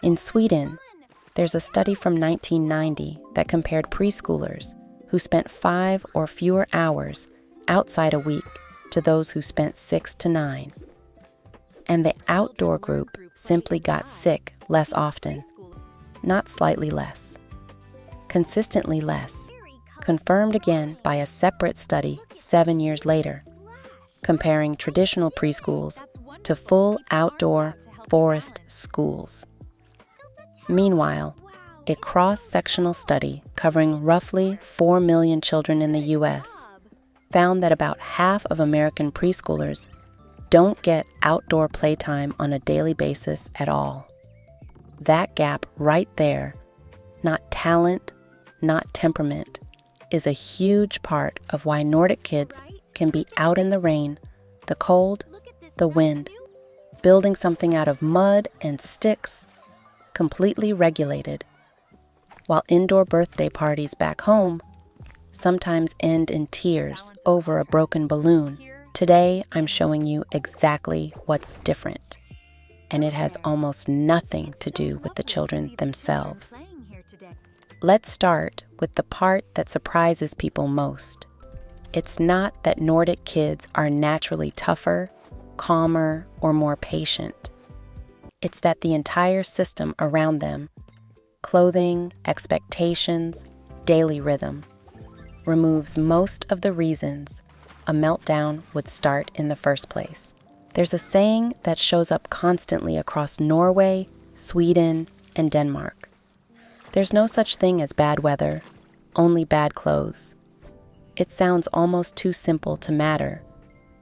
In Sweden, there's a study from 1990 that compared preschoolers who spent 5 or fewer hours outside a week to those who spent 6 to 9. And the outdoor group simply got sick less often, not slightly less, consistently less, confirmed again by a separate study 7 years later, comparing traditional preschools to full outdoor forest schools. Meanwhile, a cross-sectional study covering roughly 4 million children in the U.S. found that about half of American preschoolers don't get outdoor playtime on a daily basis at all. That gap right there, not talent, not temperament, is a huge part of why Nordic kids can be out in the rain, the cold, the wind, building something out of mud and sticks, completely regulated, while indoor birthday parties back home sometimes end in tears over a broken balloon. Today, I'm showing you exactly what's different, and it has almost nothing to do with the children themselves. Let's start with the part that surprises people most. It's not that Nordic kids are naturally tougher, calmer, or more patient. It's that the entire system around them, clothing, expectations, daily rhythm, removes most of the reasons a meltdown would start in the first place. There's a saying that shows up constantly across Norway, Sweden, and Denmark. There's no such thing as bad weather, only bad clothes. It sounds almost too simple to matter,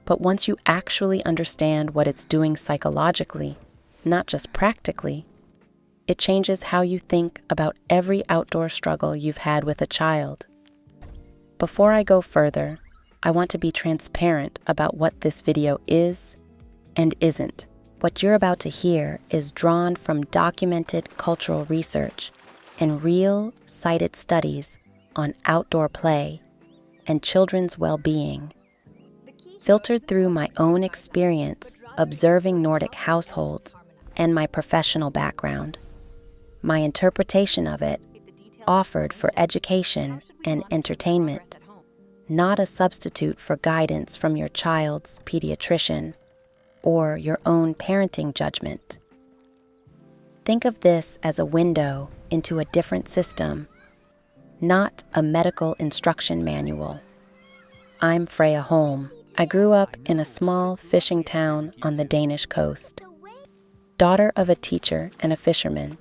but once you actually understand what it's doing psychologically, not just practically, it changes how you think about every outdoor struggle you've had with a child. Before I go further, I want to be transparent about what this video is and isn't. What you're about to hear is drawn from documented cultural research and real, cited studies on outdoor play and children's well-being, filtered through my own experience observing Nordic households and my professional background. My interpretation of it, offered for education and entertainment, not a substitute for guidance from your child's pediatrician or your own parenting judgment. Think of this as a window into a different system, not a medical instruction manual. I'm Freya Holm. I grew up in a small fishing town on the Danish coast, daughter of a teacher and a fisherman,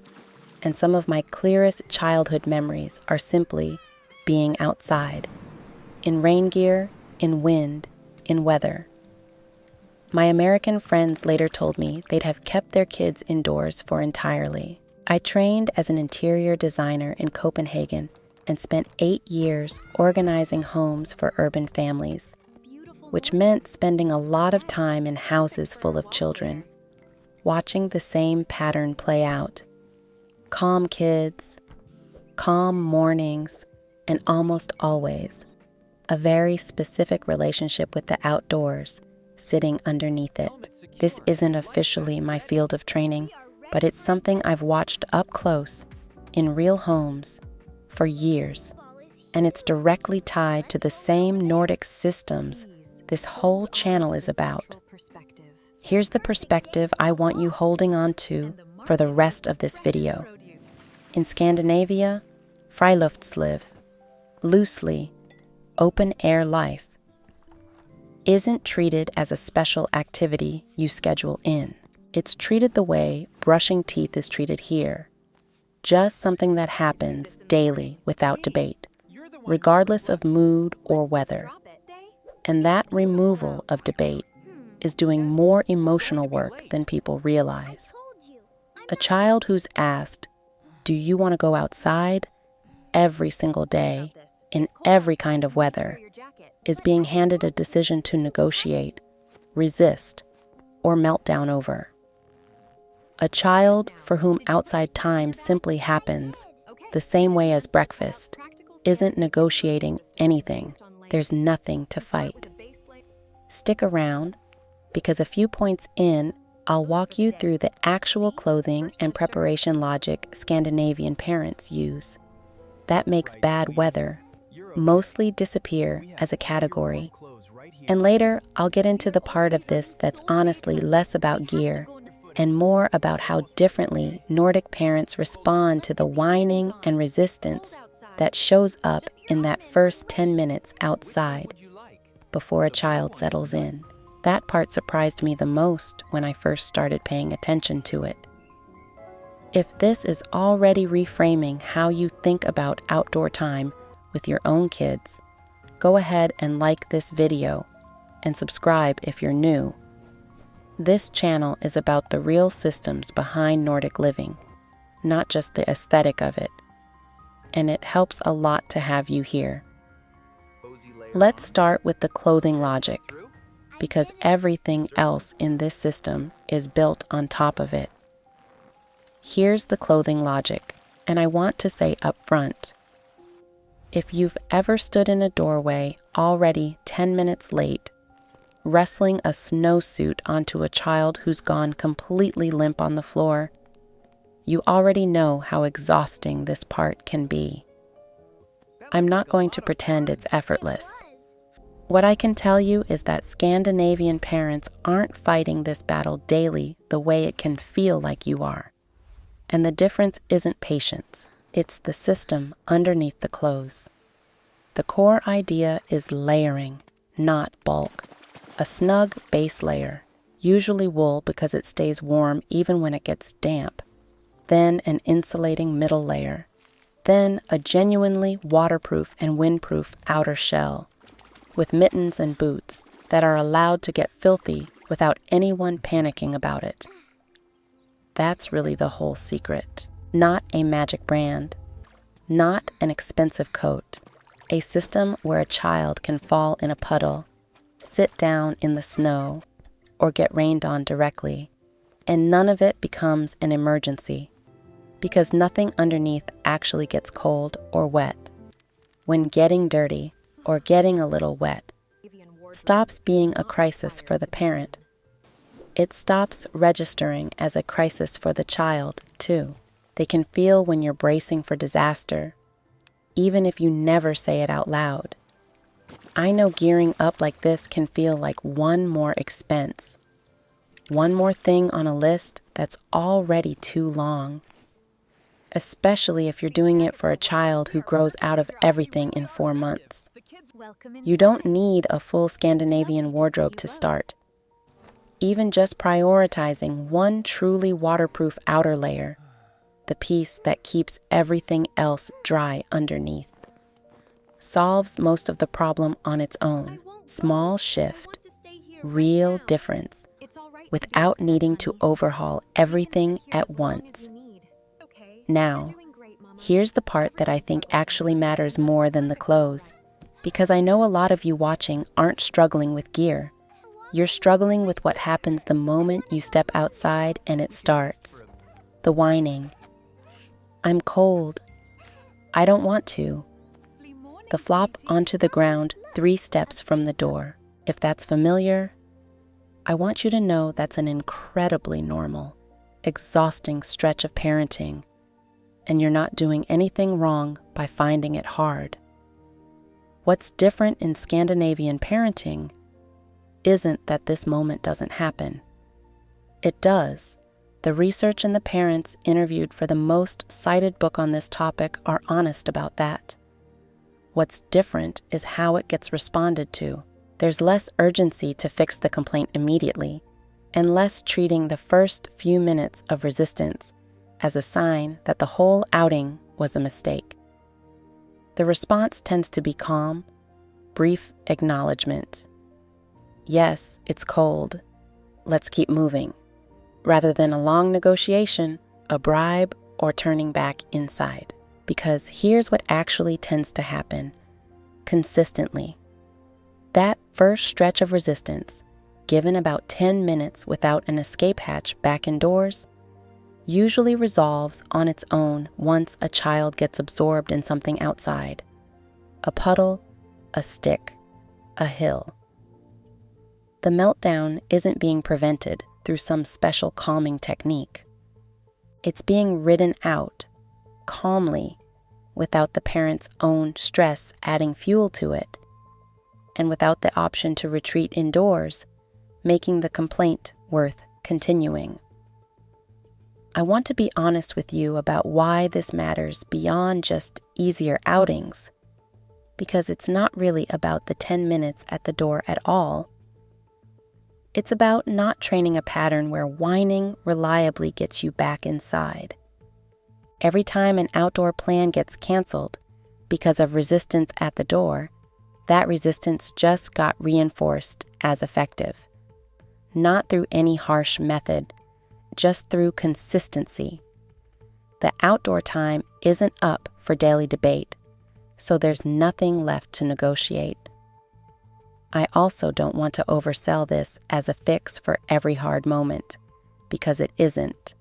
and some of my clearest childhood memories are simply being outside, in rain gear, in wind, in weather. My American friends later told me they'd have kept their kids indoors for entirely. I trained as an interior designer in Copenhagen and spent 8 years organizing homes for urban families, which meant spending a lot of time in houses full of children, watching the same pattern play out. Calm kids, calm mornings, and almost always a very specific relationship with the outdoors sitting underneath it. This isn't officially my field of training, but it's something I've watched up close in real homes for years, and it's directly tied to the same Nordic systems this whole channel is about. Here's the perspective I want you holding on to for the rest of this video. In Scandinavia, Friluftsliv, loosely, open-air life, isn't treated as a special activity you schedule in. It's treated the way brushing teeth is treated here, just something that happens daily without debate, regardless of mood or weather. And that removal of debate is doing more emotional work than people realize. A child who's asked, "Do you want to go outside?" every single day, in every kind of weather, is being handed a decision to negotiate, resist, or meltdown over. A child for whom outside time simply happens, the same way as breakfast, isn't negotiating anything. There's nothing to fight. Stick around, because a few points in, I'll walk you through the actual clothing and preparation logic Scandinavian parents use. That makes bad weather mostly disappear as a category. And later, I'll get into the part of this that's honestly less about gear and more about how differently Nordic parents respond to the whining and resistance that shows up in that first 10 minutes outside before a child settles in. That part surprised me the most when I first started paying attention to it. If this is already reframing how you think about outdoor time with your own kids, go ahead and like this video and subscribe if you're new. This channel is about the real systems behind Nordic living, not just the aesthetic of it. And it helps a lot to have you here. Let's start with the clothing logic, because everything else in this system is built on top of it. Here's the clothing logic, and I want to say up front, if you've ever stood in a doorway already 10 minutes late, wrestling a snowsuit onto a child who's gone completely limp on the floor, you already know how exhausting this part can be. I'm not going to pretend it's effortless. What I can tell you is that Scandinavian parents aren't fighting this battle daily the way it can feel like you are. And the difference isn't patience, it's the system underneath the clothes. The core idea is layering, not bulk. A snug base layer, usually wool because it stays warm even when it gets damp. Then an insulating middle layer. Then a genuinely waterproof and windproof outer shell, with mittens and boots that are allowed to get filthy without anyone panicking about it. That's really the whole secret. Not a magic brand, not an expensive coat, a system where a child can fall in a puddle, sit down in the snow, or get rained on directly, and none of it becomes an emergency, because nothing underneath actually gets cold or wet. When getting dirty, or getting a little wet, stops being a crisis for the parent, it stops registering as a crisis for the child, too. They can feel when you're bracing for disaster, even if you never say it out loud. I know gearing up like this can feel like one more expense, one more thing on a list that's already too long, especially if you're doing it for a child who grows out of everything in 4 months. You don't need a full Scandinavian wardrobe to start. Even just prioritizing one truly waterproof outer layer, the piece that keeps everything else dry underneath, solves most of the problem on its own. Small shift, real difference, without needing to overhaul everything at once. Now, here's the part that I think actually matters more than the clothes, because I know a lot of you watching aren't struggling with gear. You're struggling with what happens the moment you step outside and it starts. The whining. I'm cold. I don't want to. The flop onto the ground 3 steps from the door. If that's familiar, I want you to know that's an incredibly normal, exhausting stretch of parenting, and you're not doing anything wrong by finding it hard. What's different in Scandinavian parenting isn't that this moment doesn't happen. It does. The research and the parents interviewed for the most cited book on this topic are honest about that. What's different is how it gets responded to. There's less urgency to fix the complaint immediately, and less treating the first few minutes of resistance as a sign that the whole outing was a mistake. The response tends to be calm, brief acknowledgement. Yes, it's cold. Let's keep moving. Rather than a long negotiation, a bribe, or turning back inside. Because here's what actually tends to happen consistently. That first stretch of resistance, given about 10 minutes without an escape hatch back indoors, usually resolves on its own once a child gets absorbed in something outside. A puddle, a stick, a hill. The meltdown isn't being prevented through some special calming technique. It's being ridden out, calmly, without the parent's own stress adding fuel to it, and without the option to retreat indoors, making the complaint worth continuing. I want to be honest with you about why this matters beyond just easier outings, because it's not really about the 10 minutes at the door at all. It's about not training a pattern where whining reliably gets you back inside. Every time an outdoor plan gets canceled because of resistance at the door, that resistance just got reinforced as effective. Not through any harsh method, just through consistency. The outdoor time isn't up for daily debate, so there's nothing left to negotiate. I also don't want to oversell this as a fix for every hard moment, because it isn't.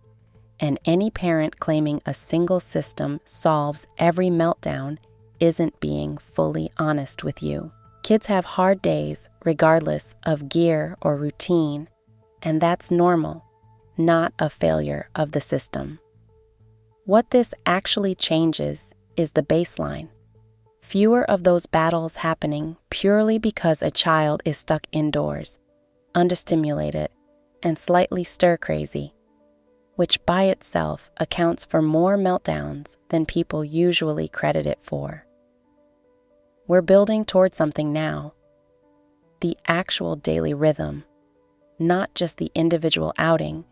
And any parent claiming a single system solves every meltdown isn't being fully honest with you. Kids have hard days regardless of gear or routine, and that's normal, not a failure of the system. What this actually changes is the baseline. Fewer of those battles happening purely because a child is stuck indoors, understimulated, and slightly stir-crazy, which by itself accounts for more meltdowns than people usually credit it for. We're building toward something now, the actual daily rhythm, not just the individual outing,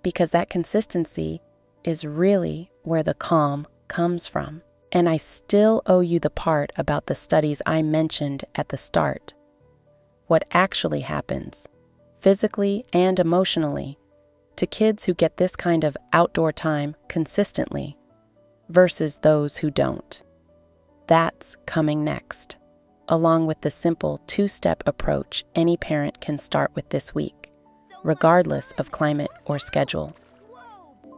because that consistency is really where the calm comes from. And I still owe you the part about the studies I mentioned at the start. What actually happens, physically and emotionally, to kids who get this kind of outdoor time consistently versus those who don't. That's coming next, along with the simple 2-step approach any parent can start with this week, regardless of climate or schedule.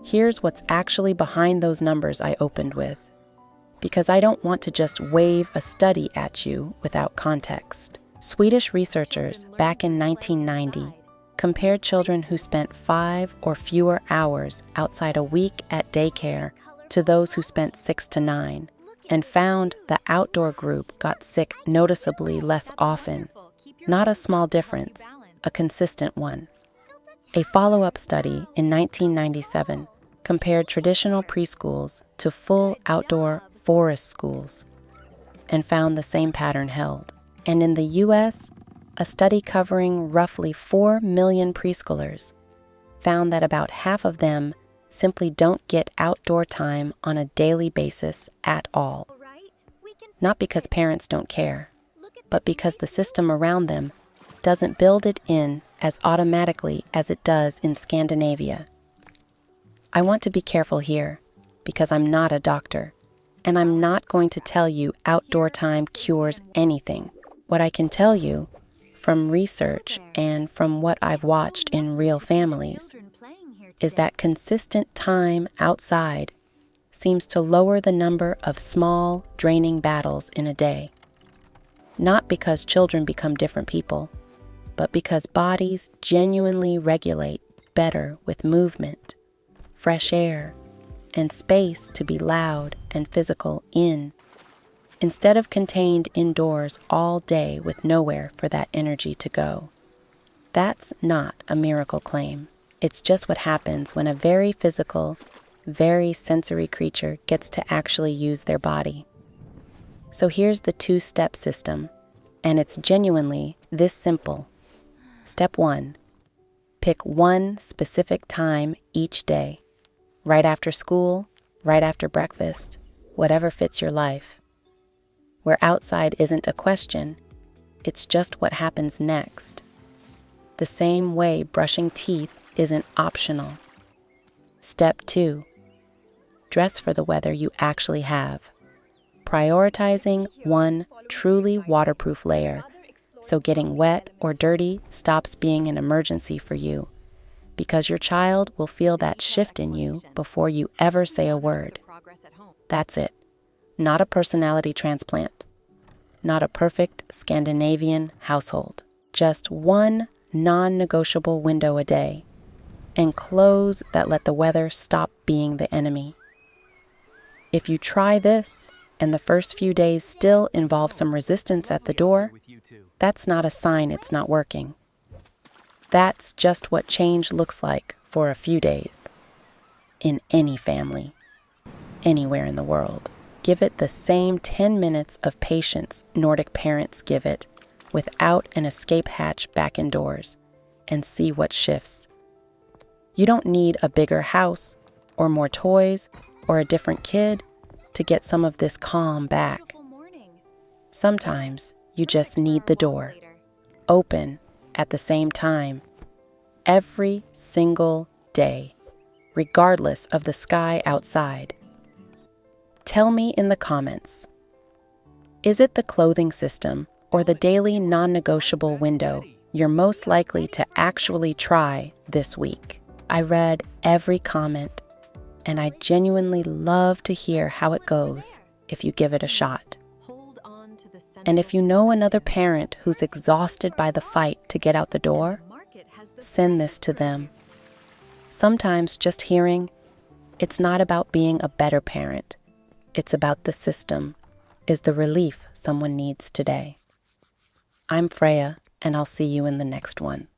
Here's what's actually behind those numbers I opened with, because I don't want to just wave a study at you without context. Swedish researchers back in 1990 compared children who spent 5 or fewer hours outside a week at daycare to those who spent 6 to 9, and found the outdoor group got sick noticeably less often. Not a small difference, a consistent one. A follow-up study in 1997 compared traditional preschools to full outdoor forest schools and found the same pattern held. And in the U.S., a study covering roughly 4 million preschoolers found that about half of them simply don't get outdoor time on a daily basis at all. Not because parents don't care, but because the system around them doesn't build it in as automatically as it does in Scandinavia. I want to be careful here, because I'm not a doctor, and I'm not going to tell you outdoor time cures anything. What I can tell you, from research and from what I've watched in real families, is that consistent time outside seems to lower the number of small, draining battles in a day. Not because children become different people, but because bodies genuinely regulate better with movement, fresh air, and space to be loud and physical instead of contained indoors all day with nowhere for that energy to go. That's not a miracle claim. It's just what happens when a very physical, very sensory creature gets to actually use their body. So here's the 2-step system, and it's genuinely this simple. Step 1, pick one specific time each day, right after school, right after breakfast, whatever fits your life. Where outside isn't a question, it's just what happens next. The same way brushing teeth isn't optional. Step 2, dress for the weather you actually have, prioritizing one truly waterproof layer so getting wet or dirty stops being an emergency for you, because your child will feel that shift in you before you ever say a word. That's it. Not a personality transplant. Not a perfect Scandinavian household. Just one non-negotiable window a day and clothes that let the weather stop being the enemy. If you try this, and the first few days still involve some resistance at the door, that's not a sign it's not working. That's just what change looks like for a few days. In any family, anywhere in the world. Give it the same 10 minutes of patience Nordic parents give it without an escape hatch back indoors, and see what shifts. You don't need a bigger house or more toys or a different kid to get some of this calm back. Sometimes you just need the door open at the same time every single day, regardless of the sky outside. Tell me in the comments, is it the clothing system or the daily non-negotiable window you're most likely to actually try this week? I read every comment, and I genuinely love to hear how it goes if you give it a shot. And if you know another parent who's exhausted by the fight to get out the door, send this to them. Sometimes just hearing, it's not about being a better parent, it's about the system, is the relief someone needs today. I'm Freya, and I'll see you in the next one.